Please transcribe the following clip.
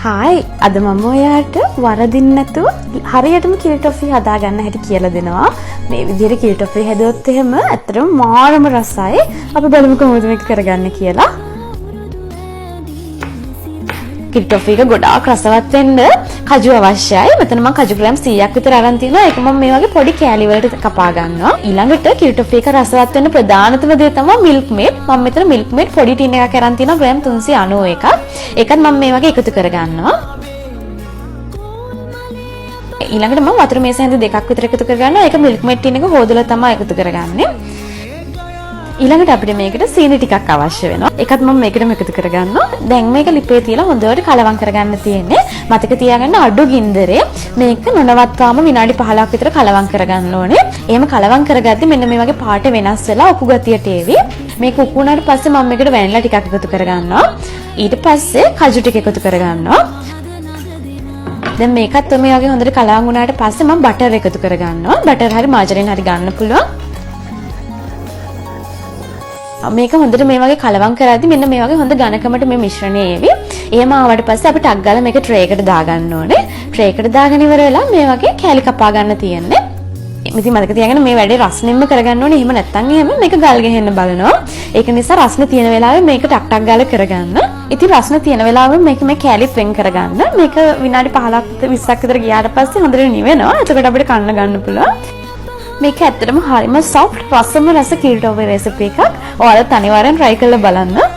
Hi අද මම ඔයාලට වරදින්න නැතුව හරියටම කිරි ටොෆි හදා ගන්න හැටි කියලා දෙනවා. මේ විදිහට කිරි ටොෆි හැදුවොත් එහෙම ඇත්තටම මාරම රසයි. අපි බලමු කොහොමද මේක කරගන්නේ කියලා. කිරි ටොෆි එක ගොඩාක් රසවත් වෙන්න කජු අවශ්‍යයි. මෙතන මම කජු ග්‍රෑම් 100ක් විතර අරන් තියෙනවා. ඒක මම මේ වගේ පොඩි කෑලි වලට කපා ගන්නවා. ඊළඟට කිරි ටොෆි එක රසවත් වෙන්න ප්‍රධානතම දේ තමයි මිල්ක් මේඩ්. මම මෙතන මිල්ක් මේඩ් පොඩි ටින් එකක් අරන් තියෙනවා ග්‍රෑම් 391ක්. ඒකත් මම මේ වගේ එකතු කරගන්නවා. ඊළඟට මම වතුර මේස හැඳි දෙකක් විතර එකතු කරගන්නවා. ඒක මිල්ක් මේඩ් ටින් එක හොදලා තමයි එකතු කරගන්නේ. ඊළඟට අපිට මේකට සීනි ටිකක් අවශ්‍ය වෙනවා. ඒකත් මම මේකටම එකතු කරගන්නවා. දැන් මේක ලිපේ තියලා හොඳට කලවම් කරගන්න තියෙන්නේ. මතක තියාගන්න අඩු ගින්දරේ මේක නොනවත්වාම විනාඩි 15ක් විතර කලවම් කරගන්න ඕනේ. එහෙම කලවම් කරගද්දි මෙන්න මේ වගේ පාට වෙනස් වෙලා උකු ගතියට එවි. මේක උකු වුණාට පස්සේ මම මේකට වැනිලා ටිකක් එකතු කරගන්නවා. ඊට පස්සේ කජු ටික එකතු කරගන්නවා. දැන් මේකත් මේ වගේ හොඳට කලවම් වුණාට පස්සේ මම බටර් එකතු කරගන්නවා. බටර් හරි මාජරින් හරි ගන්න පුළුවන්. මේක හොඳට මේ වගේ කලවම් කරද්දි මෙන්න මේ වගේ හොඳ ඝනකමට මේ මිශ්‍රණය එවි. එහෙම ආවට පස්සේ අපි ටක් ගාලා මේක ට්‍රේ එකට දාගන්න ඕනේ. ට්‍රේ එකට දාගෙන ඉවර වෙලා මේ වගේ කෑලි කපා ගන්න තියෙන්නේ. ඉතින් මතක තියාගන්න මේ වැඩේ රස්නෙම්ම කරගන්න ඕනේ. එහෙම නැත්නම් එහෙම මේක ගල් ගහෙන්න බලනවා. ඒක නිසා රස්න තියෙන වෙලාවේ මේක ටක් ටක් ගාලා කරගන්න. ඉතින් රස්න තියෙන වෙලාවෙම මේක මේ කෑලිත් වෙන් කරගන්න. මේක විනාඩි 15ක් 20ක් විතර ගියාට පස්සේ හොඳට නිවෙනවා. එතකොට අපිට කන්න ගන්න පුළුවන්. මේක ඇත්තටම හරිම සොෆ්ට් රසම රස කිරි ටොෆි රෙසිපි එකක්. ඔයාලා අනිවාර්යෙන් try කරලා බලන්න.